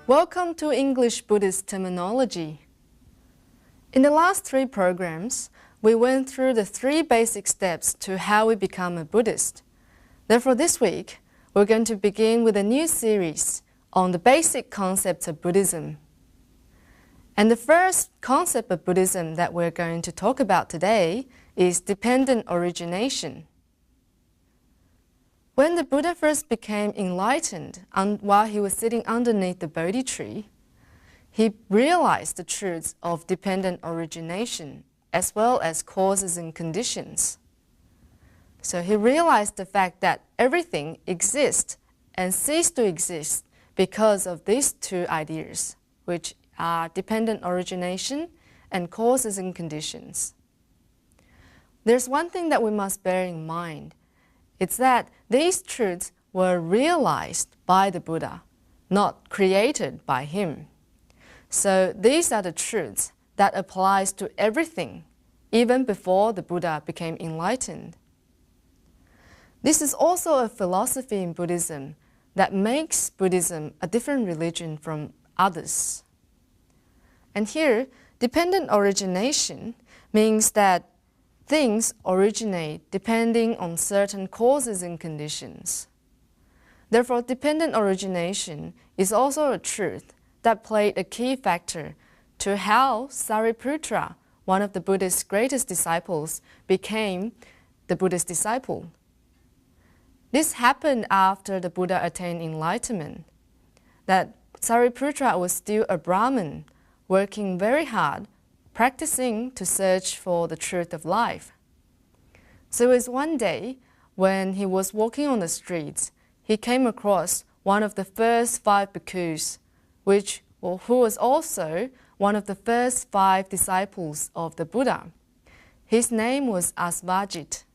Welcome to English Buddhist Terminology. In the last 3 programs, we went through the 3 basic steps to how we become a Buddhist. Therefore, this week, we're going to begin with a new series on the basic concepts of Buddhism. And the first concept of Buddhism that we're going to talk about today is dependent origination. When the Buddha first became enlightened while he was sitting underneath the Bodhi tree, he realized the truths of dependent origination as well as causes and conditions. So he realized the fact that everything exists and ceased to exist because of these 2 ideas, which are dependent origination and causes and conditions. There's one thing that we must bear in mind. It's that these truths were realized by the Buddha, not created by him. So these are the truths that applies to everything, even before the Buddha became enlightened. This is also a philosophy in Buddhism that makes Buddhism a different religion from others. And here, dependent origination means that things originate depending on certain causes and conditions. Therefore, dependent origination is also a truth that played a key factor to how Sariputra, one of the Buddha's greatest disciples, became the Buddha's disciple. This happened after the Buddha attained enlightenment, that Sariputra was still a Brahmin, working very hard, practicing to search for the truth of life. So it was one day when he was walking on the streets, he came across one of the first 5 bhikkhus, who was also one of the first 5 disciples of the Buddha. His name was Asvajit.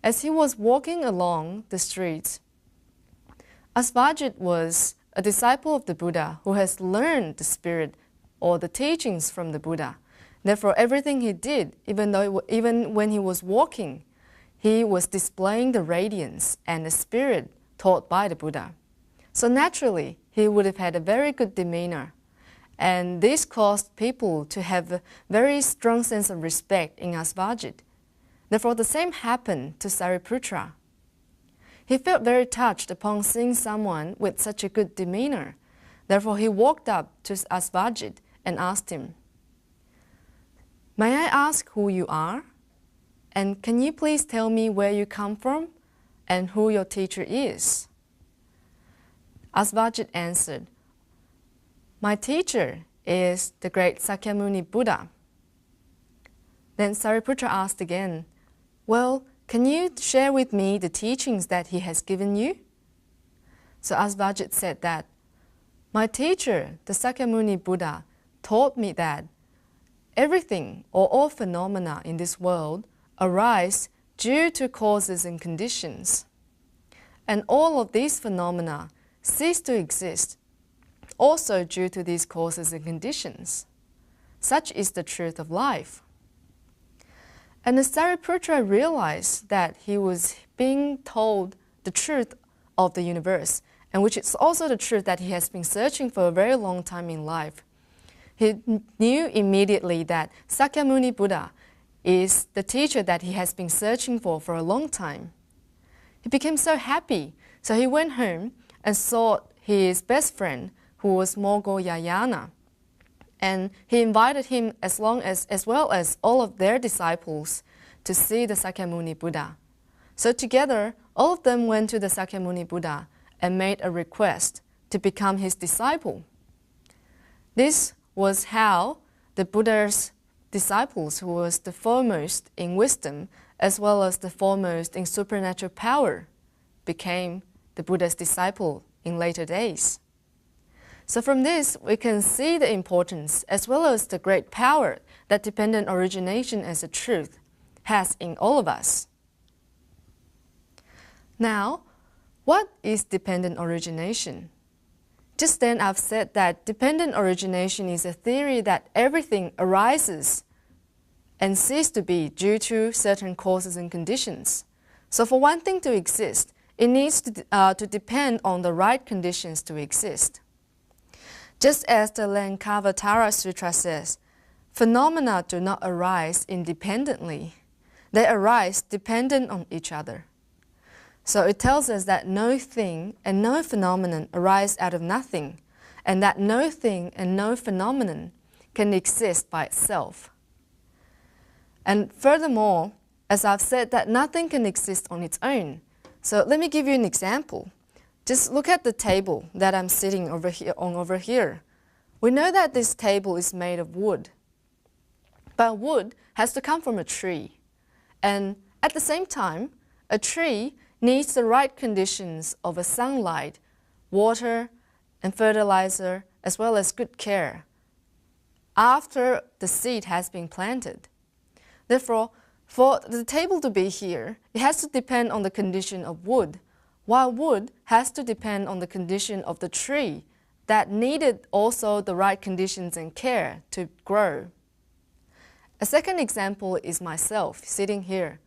As he was walking along the streets, Asvajit was a disciple of the Buddha who has learned the spirit or the teachings from the Buddha. Therefore, everything he did, even when he was walking, he was displaying the radiance and the spirit taught by the Buddha. So naturally, he would have had a very good demeanor. And this caused people to have a very strong sense of respect in Asvajit. Therefore, the same happened to Sariputra. He felt very touched upon seeing someone with such a good demeanor. Therefore, he walked up to Asvajit and asked him, "May I ask who you are? And can you please tell me where you come from and who your teacher is?" Asvajit answered, "My teacher is the great Sakyamuni Buddha." Then Sariputra asked again, "Well, can you share with me the teachings that he has given you?" So Asvajit said that, "My teacher, the Sakyamuni Buddha, taught me that everything or all phenomena in this world arise due to causes and conditions. And all of these phenomena cease to exist also due to these causes and conditions. Such is the truth of life." And as Sariputra realized that he was being told the truth of the universe, and which is also the truth that he has been searching for a very long time in life, he knew immediately that Sakyamuni Buddha is the teacher that he has been searching for a long time. He became so happy, so he went home and sought his best friend, who was Moggallana. And he invited him as well as all of their disciples to see the Sakyamuni Buddha. So together, all of them went to the Sakyamuni Buddha and made a request to become his disciple. This was how the Buddha's disciples, who was the foremost in wisdom as well as the foremost in supernatural power, became the Buddha's disciple in later days. So from this, we can see the importance as well as the great power that dependent origination as a truth has in all of us. Now, what is dependent origination? Just then I've said that dependent origination is a theory that everything arises and ceases to be due to certain causes and conditions. So for one thing to exist, it needs to depend on the right conditions to exist. Just as the Lankavatara Sutra says, phenomena do not arise independently. They arise dependent on each other. So it tells us that no thing and no phenomenon arise out of nothing, and that no thing and no phenomenon can exist by itself. And furthermore, as I've said, that nothing can exist on its own. So let me give you an example. Just look at the table that I'm sitting over here. We know that this table is made of wood. But wood has to come from a tree. And at the same time, a tree needs the right conditions of a sunlight, water, and fertilizer, as well as good care after the seed has been planted. Therefore, for the table to be here, it has to depend on the condition of wood, while wood has to depend on the condition of the tree that needed also the right conditions and care to grow. A second example is myself sitting here.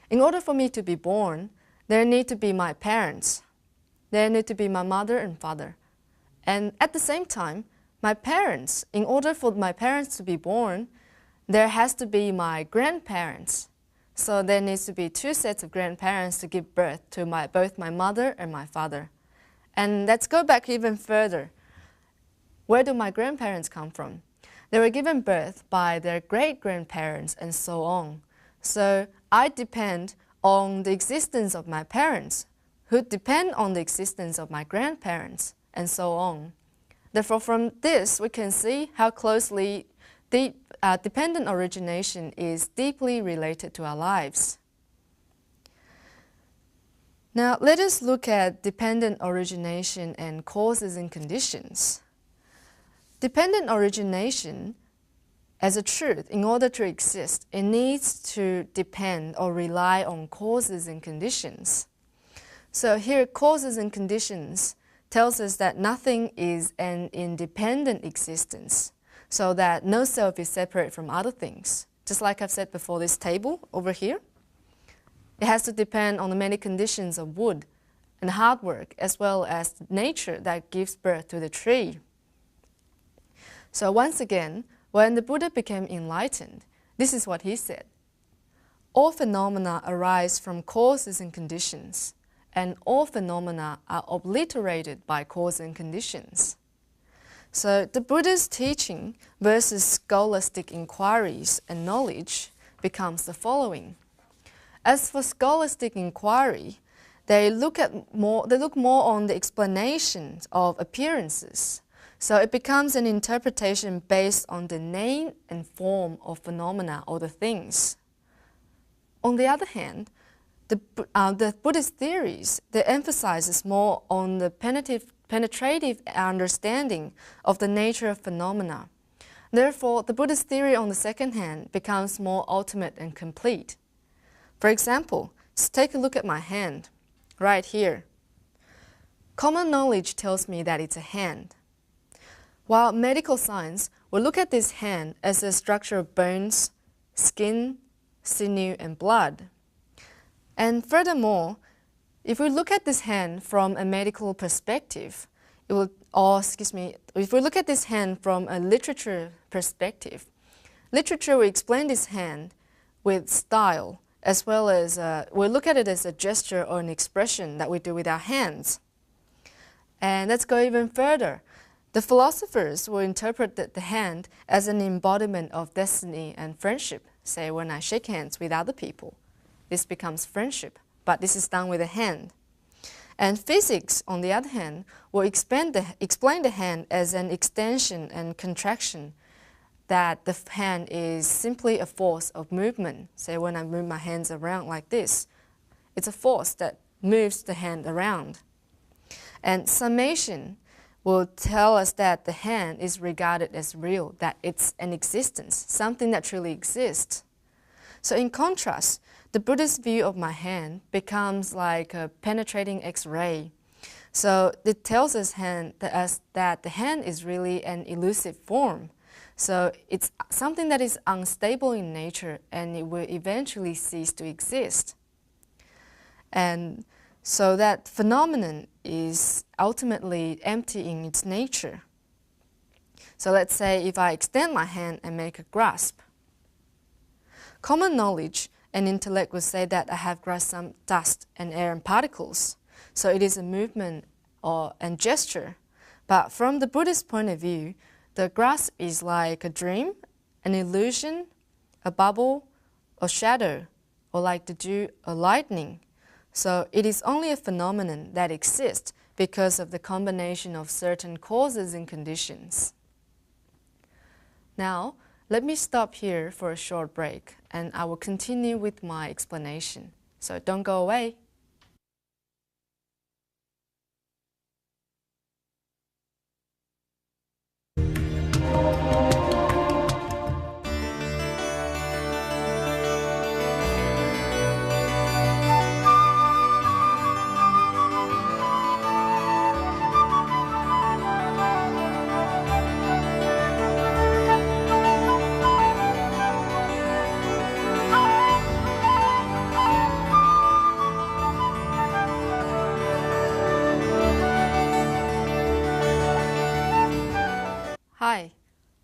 In order for me to be born, there need to be my parents. There need to be my mother and father. And at the same time, my parents, in order for my parents to be born, there has to be my grandparents. So there needs to be two sets of grandparents to give birth to both my mother and my father. And let's go back even further. Where do my grandparents come from? They were given birth by their great-grandparents and so on. So I depend on the existence of my parents, who depend on the existence of my grandparents, and so on. Therefore, from this, we can see how closely dependent origination is deeply related to our lives. Now, let us look at dependent origination and causes and conditions. Dependent origination, as a truth, in order to exist, it needs to depend or rely on causes and conditions. So here, causes and conditions tells us that nothing is an independent existence, so that no self is separate from other things. Just like I've said before, this table over here, it has to depend on the many conditions of wood and hard work, as well as nature that gives birth to the tree. So once again, when the Buddha became enlightened, this is what he said. All phenomena arise from causes and conditions, and all phenomena are obliterated by cause and conditions. So the Buddha's teaching versus scholastic inquiries and knowledge becomes the following. As for scholastic inquiry, they look more on the explanations of appearances. So it becomes an interpretation based on the name and form of phenomena or the things. On the other hand, the Buddhist theories, they emphasizes more on the penetrative understanding of the nature of phenomena. Therefore, the Buddhist theory, on the second hand, becomes more ultimate and complete. For example, just take a look at my hand, right here. Common knowledge tells me that it's a hand, while medical science will look at this hand as a structure of bones, skin, sinew, and blood. And furthermore, if we look at this hand from a medical perspective, if we look at this hand from a literature perspective, literature will explain this hand with style, as well as we'll look at it as a gesture or an expression that we do with our hands. And let's go even further. The philosophers will interpret the hand as an embodiment of destiny and friendship. Say, when I shake hands with other people, this becomes friendship, but this is done with a hand. And physics, on the other hand, will explain the hand as an extension and contraction, that the hand is simply a force of movement. Say, when I move my hands around like this, it's a force that moves the hand around. And summation will tell us that the hand is regarded as real, that it's an existence, something that truly exists. So in contrast, the Buddhist view of my hand becomes like a penetrating X-ray. So it tells us that the hand is really an elusive form. So it's something that is unstable in nature, and it will eventually cease to exist. And so that phenomenon is ultimately empty in its nature. So let's say if I extend my hand and make a grasp. Common knowledge and intellect would say that I have grasped some dust and air and particles. So it is a movement and gesture. But from the Buddhist point of view, the grasp is like a dream, an illusion, a bubble, a shadow, or like the dew or lightning. So it is only a phenomenon that exists because of the combination of certain causes and conditions. Now, let me stop here for a short break, and I will continue with my explanation. So don't go away. Hi,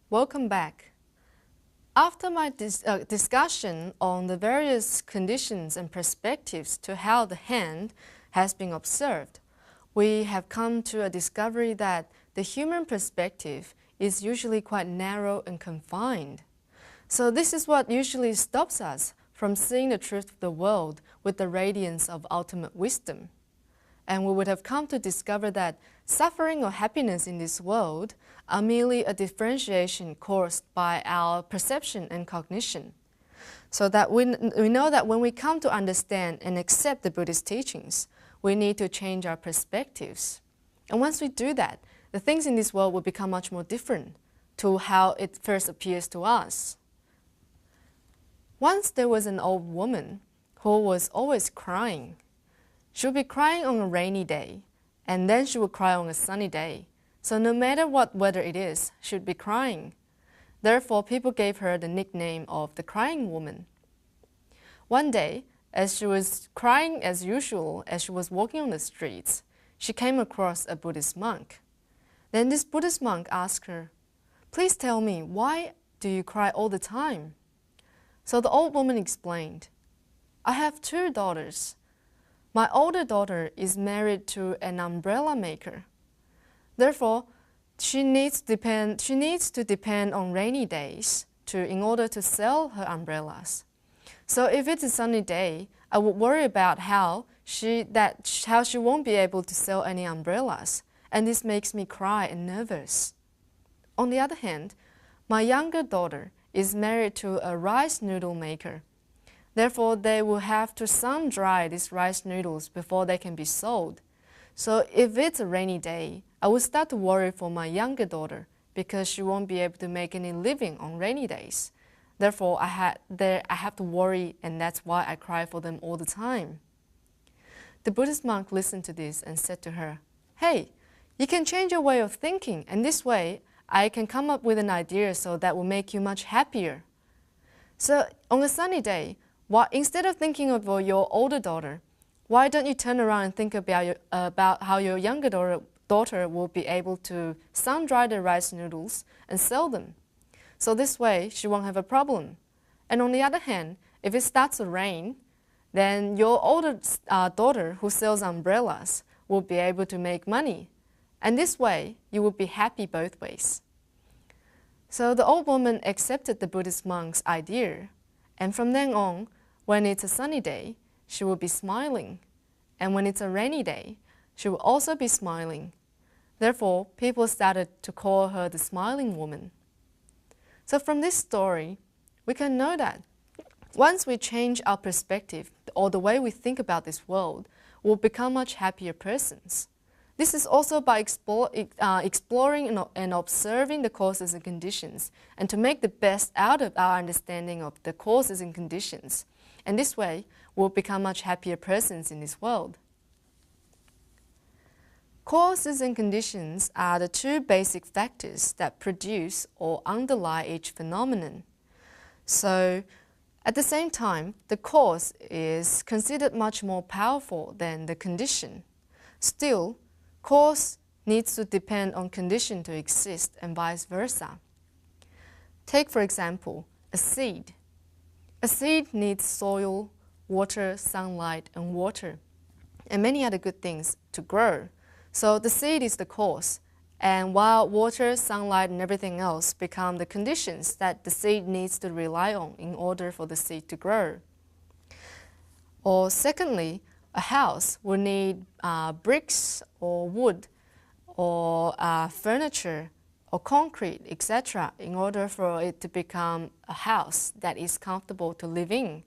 welcome back. After my discussion on the various conditions and perspectives to how the hand has been observed, we have come to a discovery that the human perspective is usually quite narrow and confined. So this is what usually stops us from seeing the truth of the world with the radiance of ultimate wisdom. And we would have come to discover that suffering or happiness in this world are merely a differentiation caused by our perception and cognition. So that we know that when we come to understand and accept the Buddhist teachings, we need to change our perspectives. And once we do that, the things in this world will become much more different to how it first appears to us. Once there was an old woman who was always crying. She would be crying on a rainy day, and then she would cry on a sunny day. So no matter what weather it is, she would be crying. Therefore, people gave her the nickname of the crying woman. One day, as she was crying as usual, as she was walking on the streets, she came across a Buddhist monk. Then this Buddhist monk asked her, "Please tell me, why do you cry all the time?" So the old woman explained, "I have 2 daughters. My older daughter is married to an umbrella maker. Therefore, she needs to depend on rainy days in order to sell her umbrellas. So if it's a sunny day, I would worry about how she won't be able to sell any umbrellas, and this makes me cry and nervous. On the other hand, my younger daughter is married to a rice noodle maker. Therefore, they will have to sun-dry these rice noodles before they can be sold. So if it's a rainy day, I will start to worry for my younger daughter because she won't be able to make any living on rainy days. Therefore, I have to worry, and that's why I cry for them all the time." The Buddhist monk listened to this and said to her, "Hey, you can change your way of thinking, and this way I can come up with an idea so that will make you much happier. So on a sunny day, instead of thinking of your older daughter, why don't you turn around and think about how your younger daughter will be able to sun-dry the rice noodles and sell them? So this way, she won't have a problem. And on the other hand, if it starts to rain, then your older daughter who sells umbrellas will be able to make money. And this way, you will be happy both ways." So the old woman accepted the Buddhist monk's idea. And from then on, when it's a sunny day, she will be smiling. And when it's a rainy day, she will also be smiling. Therefore, people started to call her the smiling woman. So from this story, we can know that once we change our perspective or the way we think about this world, we'll become much happier persons. This is also by exploring and observing the causes and conditions, and to make the best out of our understanding of the causes and conditions. And this way, we'll become much happier persons in this world. Causes and conditions are the 2 basic factors that produce or underlie each phenomenon. So, at the same time, the cause is considered much more powerful than the condition. Still, cause needs to depend on condition to exist and vice versa. Take, for example, a seed. A seed needs soil, water, sunlight, and water, and many other good things to grow. So the seed is the cause, and while water, sunlight, and everything else become the conditions that the seed needs to rely on in order for the seed to grow. Or secondly, a house will need bricks or wood or furniture or concrete, etc., in order for it to become a house that is comfortable to live in.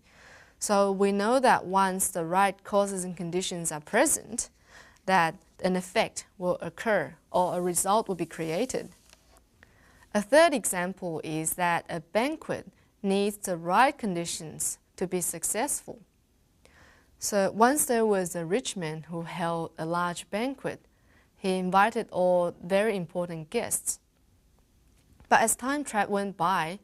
So we know that once the right causes and conditions are present, that an effect will occur or a result will be created. A third example is that a banquet needs the right conditions to be successful. So once there was a rich man who held a large banquet. He invited all very important guests. But as time went by,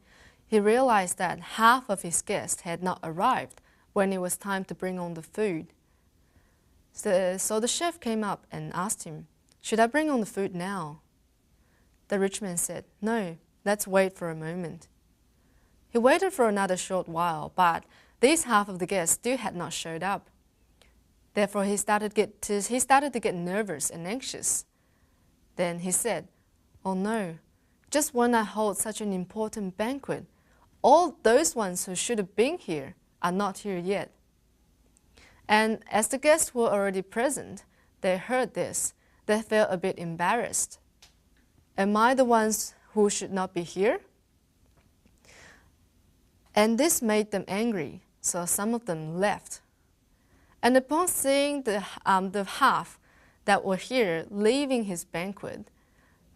he realized that half of his guests had not arrived when it was time to bring on the food. So the chef came up and asked him, "Should I bring on the food now?" The rich man said, "No, let's wait for a moment." He waited for another short while, but these half of the guests still had not showed up. Therefore, he started to get nervous and anxious. Then he said, "Oh no, just when I hold such an important banquet, all those ones who should have been here are not here yet." And as the guests were already present, they heard this. They felt a bit embarrassed. Am I the ones who should not be here? And this made them angry, so some of them left. And upon seeing the half that were here leaving his banquet,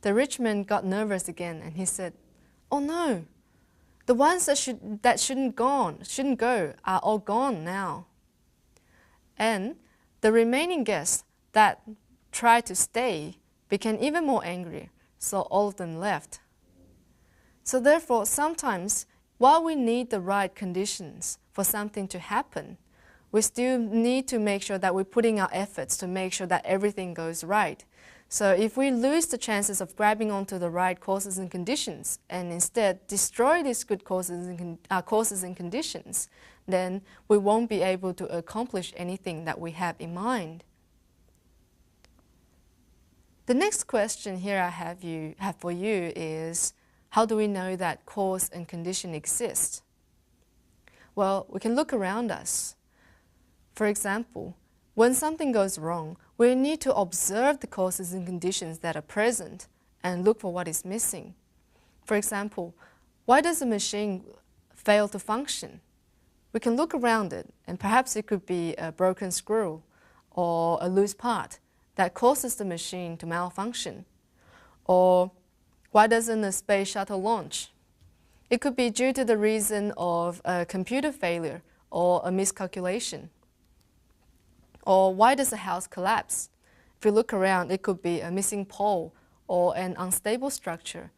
the rich man got nervous again, and he said, "Oh no, the ones that shouldn't go are all gone now." And the remaining guests that tried to stay became even more angry, so all of them left. So therefore, sometimes, while we need the right conditions for something to happen, we still need to make sure that we're putting our efforts to make sure that everything goes right. So if we lose the chances of grabbing onto the right causes and conditions and instead destroy these good causes and conditions, then we won't be able to accomplish anything that we have in mind. The next question here I have for you is, how do we know that cause and condition exist? Well, we can look around us. For example, when something goes wrong, we need to observe the causes and conditions that are present and look for what is missing. For example, why does a machine fail to function? We can look around it, and perhaps it could be a broken screw or a loose part that causes the machine to malfunction. Or why doesn't a space shuttle launch? It could be due to the reason of a computer failure or a miscalculation. Or why does a house collapse? If you look around, it could be a missing pole or an unstable structure.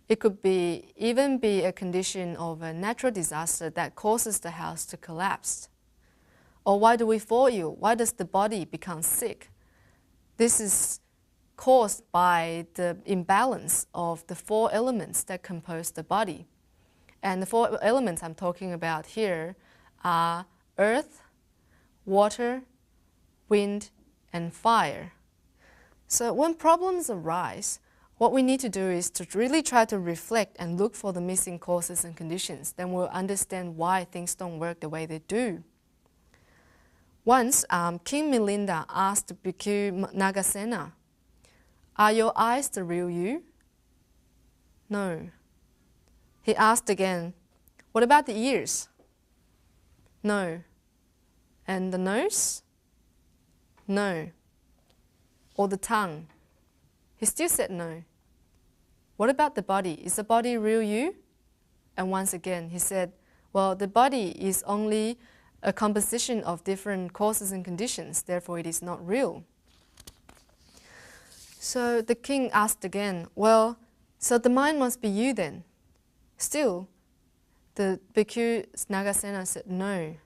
It could even be a condition of a natural disaster that causes the house to collapse. Or why do we fall ill? Why does the body become sick? This is caused by the imbalance of the 4 elements that compose the body. And the 4 elements I'm talking about here are earth, water, wind, and fire. So when problems arise, what we need to do is to really try to reflect and look for the missing causes and conditions. Then we'll understand why things don't work the way they do. Once, King Milinda asked Bhikkhu Nagasena, "Are your eyes the real you?" "No." He asked again, "What about the ears?" "No." "And the nose?" "No." "Or the tongue?" He still said no. "What about the body? Is the body real you?" And once again he said, "Well, the body is only a composition of different causes and conditions, therefore it is not real." So the king asked again, "Well, so the mind must be you then?" Still, the Bhikkhu Nagasena said no.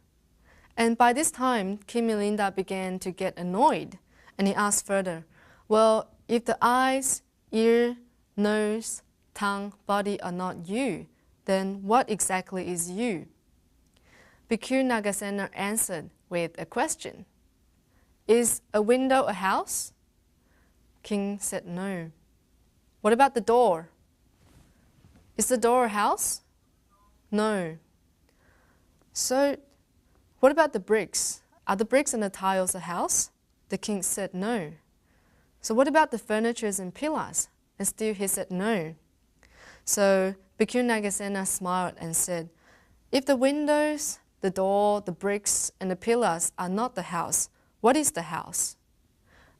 And by this time, King Milinda began to get annoyed, and he asked further, "Well, if the eyes, ear, nose, tongue, body are not you, then what exactly is you? Bhikkhu Nagasena answered with a question. Is a window a house? King said no. What about the door? Is the door a house? No. So, what about the bricks? Are the bricks and the tiles a house? The king said no. So what about the furnitures and pillars? And still he said no. So Bhikkhu Nagasena smiled and said, if the windows, the door, the bricks, and the pillars are not the house, what is the house?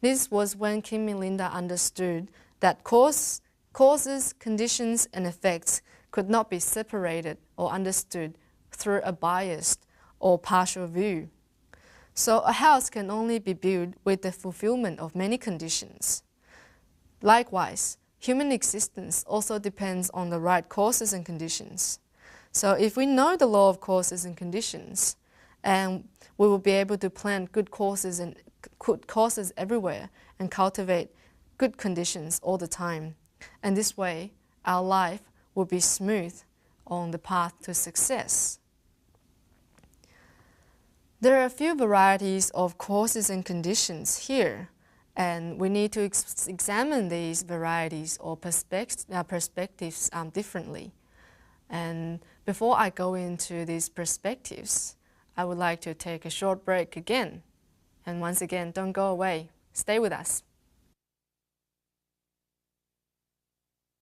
This was when King Milinda understood that causes, conditions, and effects could not be separated or understood through a biased or partial view. So a house can only be built with the fulfillment of many conditions. Likewise, human existence also depends on the right causes and conditions. So if we know the law of causes and conditions, and we will be able to plant good causes everywhere and cultivate good conditions all the time. And this way, our life will be smooth on the path to success. There are a few varieties of causes and conditions here, and we need to examine these varieties or perspectives differently. And before I go into these perspectives, I would like to take a short break again. And once again, don't go away. Stay with us.